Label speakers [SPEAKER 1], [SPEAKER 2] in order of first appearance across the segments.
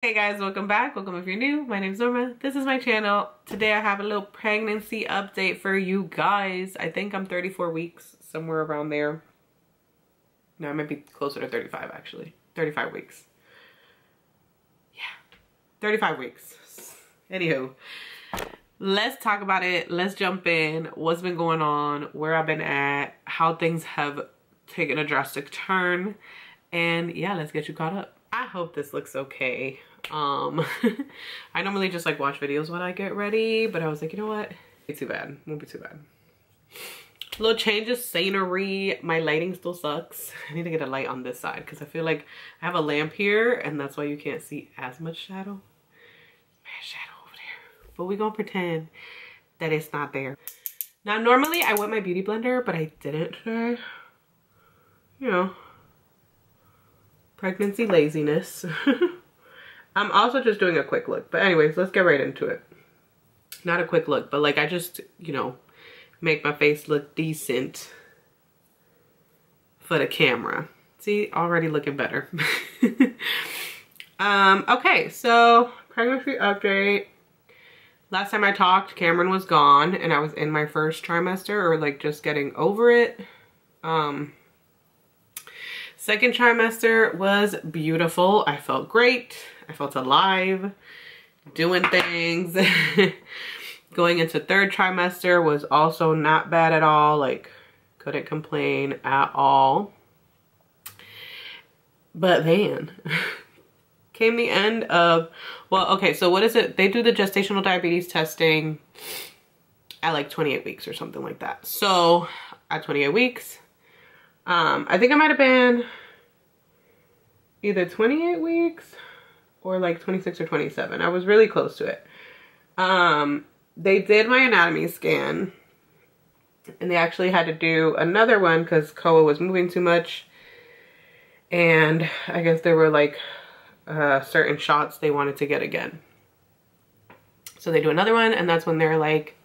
[SPEAKER 1] Hey guys, welcome back. Welcome if you're new. My name's Norma. This is my channel. Today I have a little pregnancy update for you guys. I think I'm 34 weeks, somewhere around there. No, I might be closer to 35 actually. 35 weeks. Yeah, 35 weeks. Anywho, let's talk about it. Let's jump in. What's been going on, where I've been at, how things have taken a drastic turn, and yeah, let's get you caught up. I hope this looks okay. I normally just like watch videos when I get ready, but I was like, you know what? It's too bad. Won't be too bad. Little change of scenery. My lighting still sucks. I need to get a light on this side because I feel like I have a lamp here and that's why you can't see as much shadow. Man, shadow over there. But we're gonna pretend that it's not there. Now, normally I wet my beauty blender, but I didn't today. You know, pregnancy laziness. I'm also just doing a quick look. But anyways, let's get right into it. Not a quick look, but like I just, you know, make my face look decent for the camera. See, already looking better. Okay, so pregnancy update. Last time I talked, Cameron was gone and I was in my first trimester, or like just getting over it. Second trimester was beautiful. I felt great. I felt alive, doing things. Going into third trimester was also not bad at all. Like, couldn't complain at all. But then came the end of, well, okay, so what is it? They do the gestational diabetes testing at like 28 weeks or something like that. So at 28 weeks, I think I might have been either 28 weeks or like 26 or 27. I was really close to it. They did my anatomy scan and they actually had to do another one because Koa was moving too much. And I guess there were like certain shots they wanted to get again. So they do another one and that's when they're like,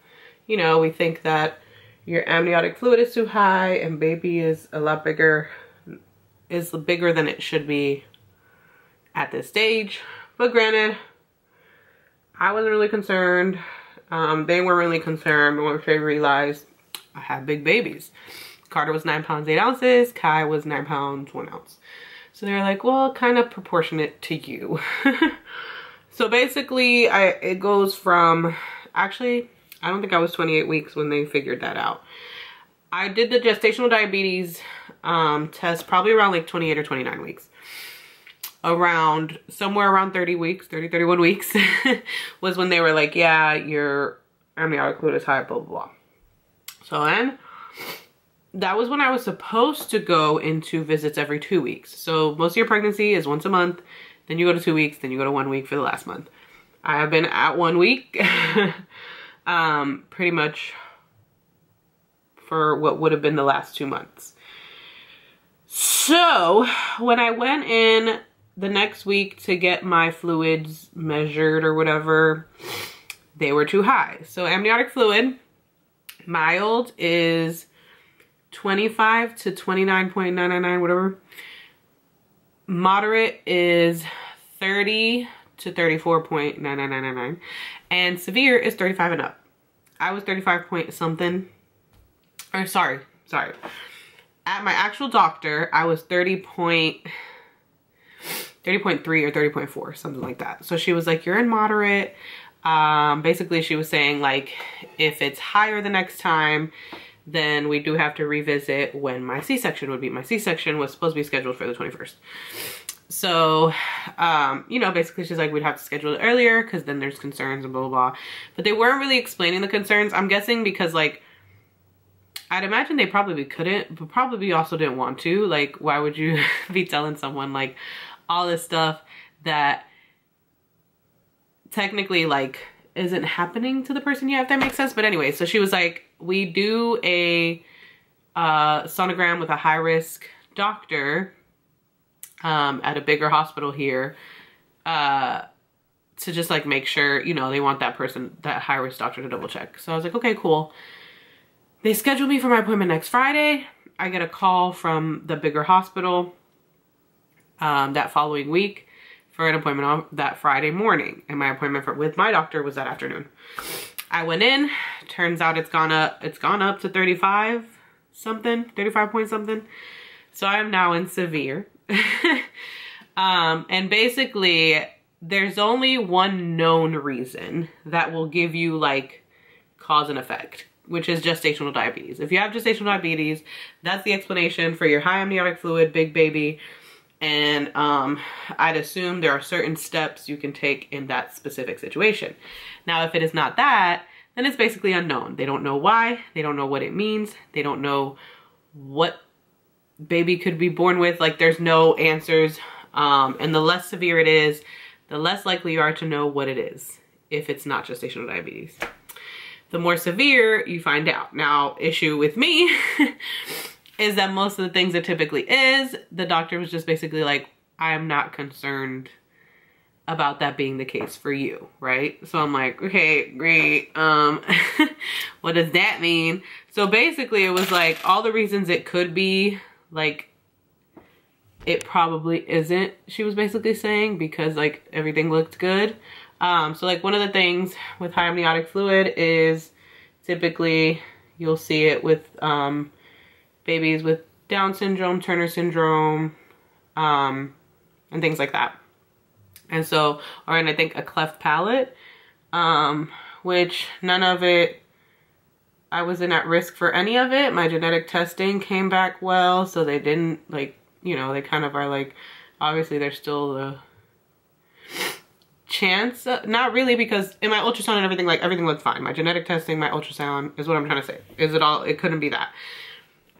[SPEAKER 1] you know, we think that your amniotic fluid is too high and baby is a lot bigger, is bigger than it should be at this stage. But granted, I wasn't really concerned. They weren't really concerned once they realized I had big babies. Carter was 9 pounds 8 ounces. Kai was 9 pounds 1 ounce. So they were like, well, kind of proportionate to you. So basically, it goes from, actually, I don't think I was 28 weeks when they figured that out. I did the gestational diabetes test probably around like 28 or 29 weeks. Around, somewhere around 30 weeks, 30, 31 weeks was when they were like, yeah, your amniotic fluid is high, blah, blah, blah. So then, that was when I was supposed to go into visits every 2 weeks. So most of your pregnancy is once a month, then you go to 2 weeks, then you go to 1 week for the last month. I have been at 1 week, pretty much for what would have been the last 2 months. So when I went in the next week to get my fluids measured or whatever, they were too high. So amniotic fluid, mild is 25 to 29.999, whatever. Moderate is 30 to 34.99999. And severe is 35 and up. I was 35 point something. Or sorry. At my actual doctor, I was 30.3 or 30.4, something like that. So she was like, you're in moderate. Basically, she was saying like, if it's higher the next time, then we do have to revisit when my C-section would be. My C-section was supposed to be scheduled for the 21st. So, you know, basically she's like, we'd have to schedule it earlier because then there's concerns and blah, blah, blah. But they weren't really explaining the concerns. I'm guessing because like, I'd imagine they probably couldn't, but probably also didn't want to. Like, why would you be telling someone like all this stuff that technically like isn't happening to the person yet, if that makes sense. But anyway, so she was like, we do a sonogram with a high risk doctor at a bigger hospital here to just like make sure, you know, they want that person, that high risk doctor to double check. So I was like, okay, cool. They scheduled me for my appointment next Friday. I get a call from the bigger hospital that following week for an appointment on that Friday morning. And my appointment with my doctor was that afternoon. I went in, turns out it's gone up to 35 something, 35 point something. So I am now in severe. And basically there's only one known reason that will give you like cause and effect, which is gestational diabetes. If you have gestational diabetes, that's the explanation for your high amniotic fluid, big baby. And I'd assume there are certain steps you can take in that specific situation. Now, if it is not that, then it's basically unknown. They don't know why. They don't know what it means. They don't know what baby could be born with. Like, there's no answers. And the less severe it is, the less likely you are to know what it is if it's not gestational diabetes. The more severe, you find out. Now, issue with me is that most of the things it typically is, the doctor was just basically like, I'm not concerned about that being the case for you, right? So I'm like, okay, great. What does that mean? So basically it was like all the reasons it could be, like, it probably isn't, she was basically saying, because like everything looked good. So like one of the things with high amniotic fluid is typically you'll see it with babies with Down syndrome, Turner syndrome, and things like that. And so, and I think a cleft palate, which none of it, I wasn't at risk for any of it. My genetic testing came back well, so they didn't, like, you know, they kind of are like, obviously there's still the chance, not really, because in my ultrasound and everything, like everything looked fine. My genetic testing, my ultrasound is what I'm trying to say. Is it all, it couldn't be that.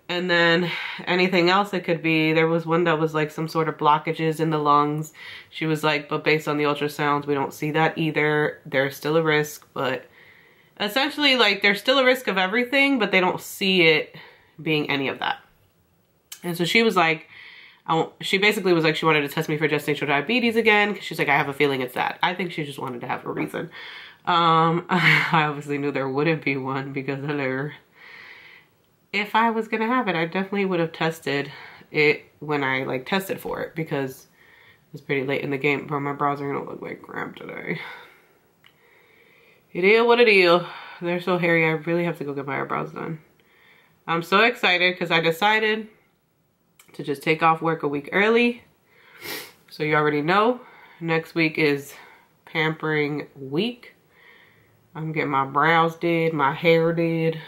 [SPEAKER 1] And then anything else it could be, there was one that was like some sort of blockages in the lungs. She was like, but based on the ultrasounds, we don't see that either. There's still a risk, but essentially like there's still a risk of everything, but they don't see it being any of that. And so she was like, she basically was like, she wanted to test me for gestational diabetes again, because she's like, I have a feeling it's that. I think she just wanted to have a reason. I obviously knew there wouldn't be one, because hello. If I was gonna have it, I definitely would have tested it when I like tested for it, because it was pretty late in the game. Bro, my brows are gonna look like crap today. It is what it is. They're so hairy, I really have to go get my eyebrows done. I'm so excited because I decided to just take off work a week early. So you already know, next week is pampering week. I'm getting my brows did, my hair did.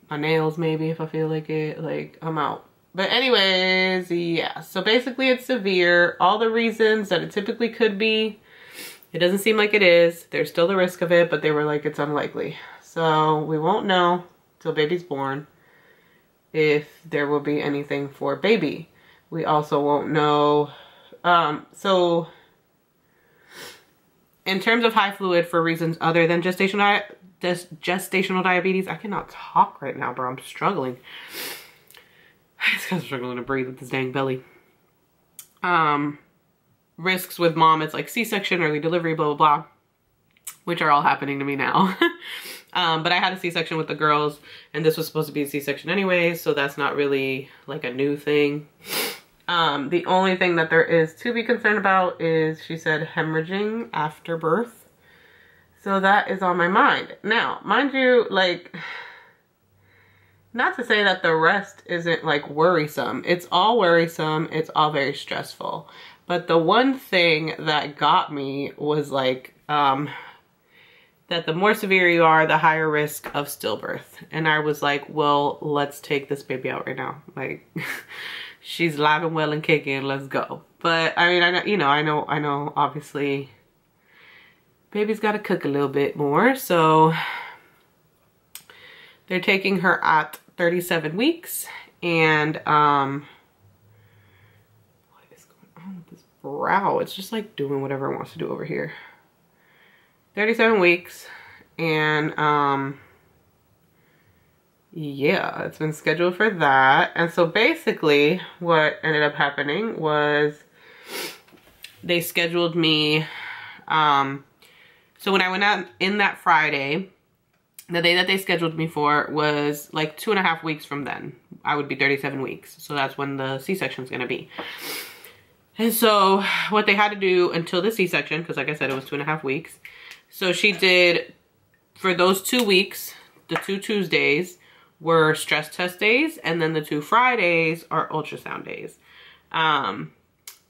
[SPEAKER 1] My nails maybe if I feel like it, like I'm out. But anyways, yeah, so basically it's severe. All the reasons that it typically could be, it doesn't seem like it is. There's still the risk of it, but they were like, it's unlikely. So we won't know till baby's born if there will be anything for baby. We also won't know. So in terms of high fluid for reasons other than gestational diabetes, I cannot talk right now, bro. I'm struggling. It's because I'm struggling to breathe with this dang belly. Risks with mom, it's like C-section, early delivery, blah, blah, blah, which are all happening to me now. But I had a C-section with the girls, and this was supposed to be a C-section anyways, so that's not really like a new thing. The only thing that there is to be concerned about is, she said, hemorrhaging after birth. So that is on my mind. Now, mind you, like, not to say that the rest isn't like worrisome. It's all worrisome. It's all very stressful. But the one thing that got me was like, that the more severe you are, the higher risk of stillbirth. And I was like, well, let's take this baby out right now. Like, she's alive and well and kicking, let's go. But I mean, I know, obviously, baby's got to cook a little bit more. So they're taking her at 37 weeks. And, what is going on with this brow? It's just like doing whatever it wants to do over here. 37 weeks. And, yeah, it's been scheduled for that. And so basically what ended up happening was they scheduled me, so when I went out in that Friday, the day that they scheduled me for was like 2.5 weeks from then. I would be 37 weeks. So that's when the C-section is going to be. And so what they had to do until the C-section, because like I said, it was 2.5 weeks. So she did, for those 2 weeks, the 2 Tuesdays were stress test days, and then the 2 Fridays are ultrasound days.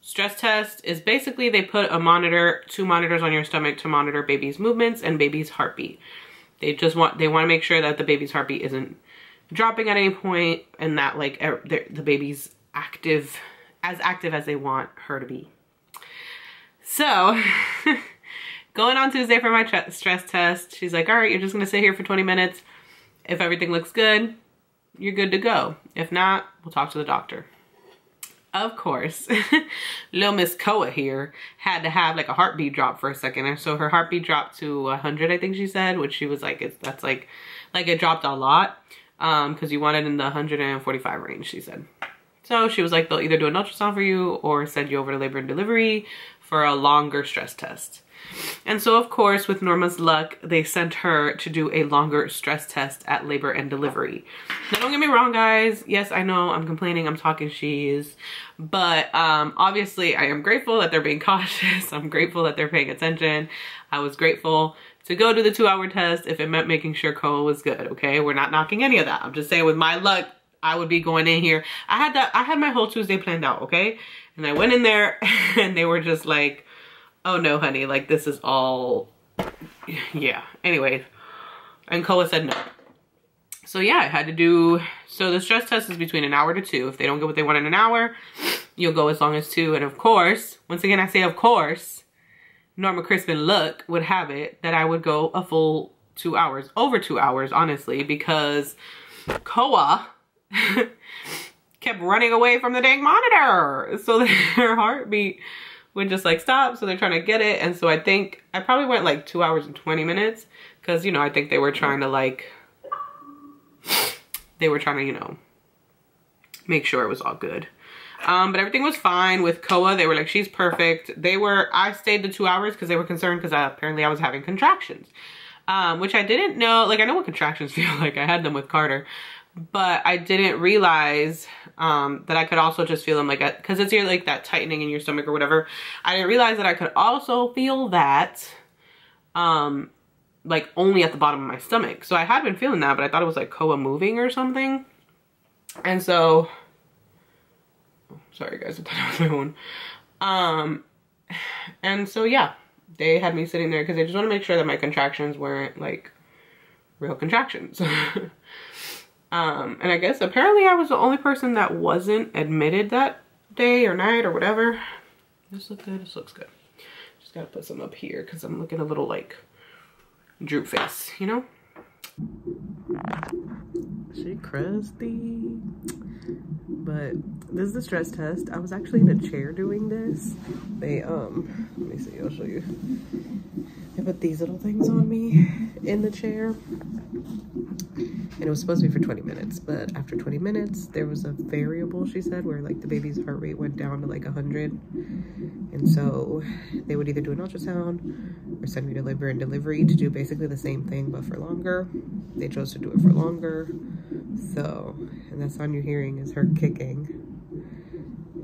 [SPEAKER 1] Stress test is basically they put a monitor, 2 monitors on your stomach to monitor baby's movements and baby's heartbeat. They want to make sure that the baby's heartbeat isn't dropping at any point, and that like the baby's active as they want her to be. So going on Tuesday for my stress test, she's like, all right, you're just gonna sit here for 20 minutes. If everything looks good, you're good to go. If not, we'll talk to the doctor. Of course, little Miss Koa here had to have like a heartbeat drop for a second. And so her heartbeat dropped to 100, I think she said, which she was like, that's like it dropped a lot. Cause you want it in the 145 range, she said. So she was like, they'll either do an ultrasound for you or send you over to labor and delivery for a longer stress test. And so of course, with Norma's luck, they sent her to do a longer stress test at labor and delivery. Now don't get me wrong, guys. Yes, I know I'm complaining, I'm talking she's, but obviously I am grateful that they're being cautious. I'm grateful that they're paying attention. I was grateful to go to the 2-hour test if it meant making sure Koa was good, okay? We're not knocking any of that. I'm just saying with my luck, I would be going in here. I had my whole Tuesday planned out, okay? And I went in there and they were just like, oh no, honey, like this is all, yeah. Anyway, and Koa said no. So yeah, I had to do, so the stress test is between 1 hour to 2. If they don't get what they want in 1 hour, you'll go as long as 2. And of course, once again, I say of course, Norma Crispin luck would have it that I would go a full 2 hours, over 2 hours, honestly, because Koa kept running away from the dang monitor. So her heartbeat would just like stop. So they're trying to get it. And so I think I probably went like 2 hours and 20 minutes. Cause you know, I think they were trying to like, you know, make sure it was all good. But everything was fine with Koa. They were like, she's perfect. I stayed the 2 hours because they were concerned because apparently I was having contractions. Which I didn't know, like I know what contractions feel like. I had them with Carter. But I didn't realize that I could also just feel them like, because it's here like that tightening in your stomach or whatever. I didn't realize that I could also feel that like only at the bottom of my stomach. So I had been feeling that, but I thought it was like Koa moving or something. And so, sorry guys, I thought it was my own. And so yeah, they had me sitting there because they just want to make sure that my contractions weren't like real contractions. And I guess apparently I was the only person that wasn't admitted that day or night or whatever. This looks good. This looks good. Just gotta put some up here because I'm looking a little like droop face, you know? She crusty. But this is the stress test. I was actually in a chair doing this. They let me see, I'll show you. They put these little things on me in the chair. And it was supposed to be for 20 minutes, but after 20 minutes, there was a variable, she said, where like the baby's heart rate went down to like 100. And so they would either do an ultrasound or send me to labor and delivery to do basically the same thing, but for longer. They chose to do it for longer. So, and that sound you're hearing is her kicking.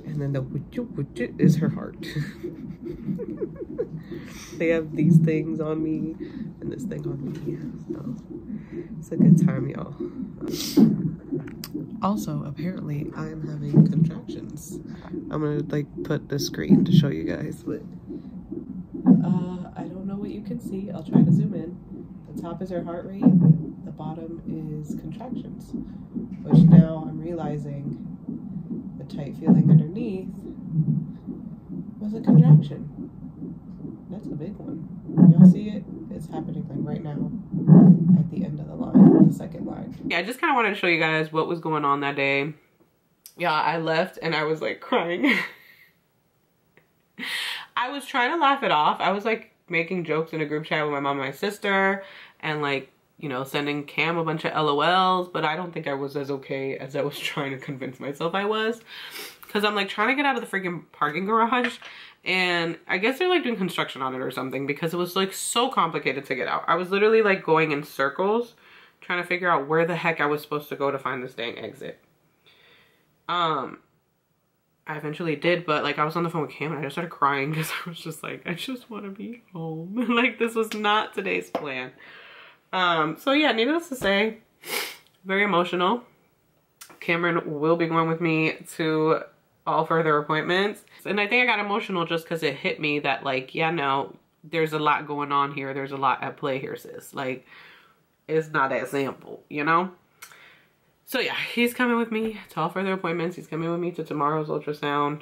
[SPEAKER 1] And then the woo-choo is her heart. They have these things on me and this thing on me. So it's a good time, y'all. Also, apparently I'm having contractions. I'm gonna like put the screen to show you guys, but I don't know what you can see. I'll try to zoom in. The top is her heart rate, the bottom is contractions, which now I'm realizing the tight feeling underneath was a contraction. That's a big one. Y'all see it? It's happening like right now at the end of the line, the second line. Yeah, I just kind of wanted to show you guys what was going on that day. Yeah, I left and I was like crying. I was trying to laugh it off. I was like making jokes in a group chat with my mom and my sister and like, you know, sending Cam a bunch of LOLs, but I don't think I was as okay as I was trying to convince myself I was. Cause I'm like trying to get out of the freaking parking garage. And I guess they're like doing construction on it or something because it was like so complicated to get out. I was literally like going in circles trying to figure out where the heck I was supposed to go to find this dang exit. I eventually did, but like I was on the phone with Cam and I just started crying because I was just like, I just want to be home. Like this was not today's plan. So yeah, needless to say, very emotional. Cameron will be going with me to all further appointments. And I think I got emotional just because it hit me that like, yeah, no, there's a lot going on here. There's a lot at play here, sis. Like, it's not that simple, you know? So yeah, he's coming with me to all further appointments. He's coming with me to tomorrow's ultrasound.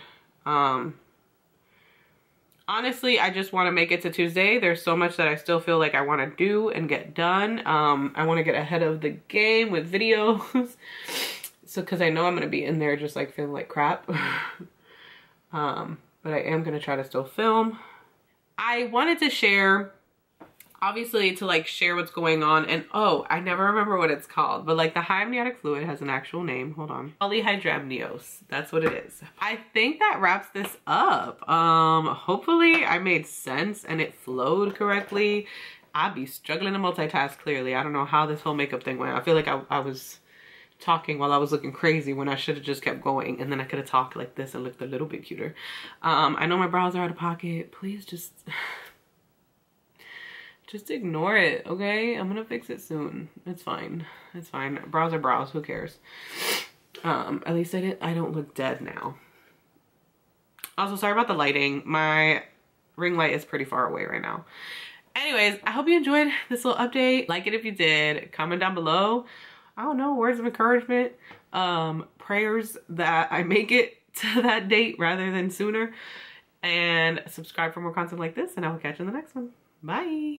[SPEAKER 1] Honestly, I just want to make it to Tuesday. There's so much that I still feel like I want to do and get done. I want to get ahead of the game with videos. So, because I know I'm going to be in there just like feeling like crap. But I am going to try to still film. I wanted to share, obviously to like share what's going on, and oh, I never remember what it's called, but like the high amniotic fluid has an actual name. Hold on. Polyhydramnios. That's what it is. I think that wraps this up. Hopefully I made sense and it flowed correctly. I'd be struggling to multitask clearly. I don't know how this whole makeup thing went. I feel like I was talking while I was looking crazy when I should have just kept going, and then I could have talked like this and looked a little bit cuter. I know my brows are out of pocket. Please just ignore it, okay? I'm gonna fix it soon. It's fine. It's fine. Brows are brows. Who cares? At least I don't look dead now. Also, sorry about the lighting. My ring light is pretty far away right now. Anyways, I hope you enjoyed this little update. Like it if you did. Comment down below. I don't know, words of encouragement, prayers that I make it to that date rather than sooner, and subscribe for more content like this, and I will catch you in the next one. Bye.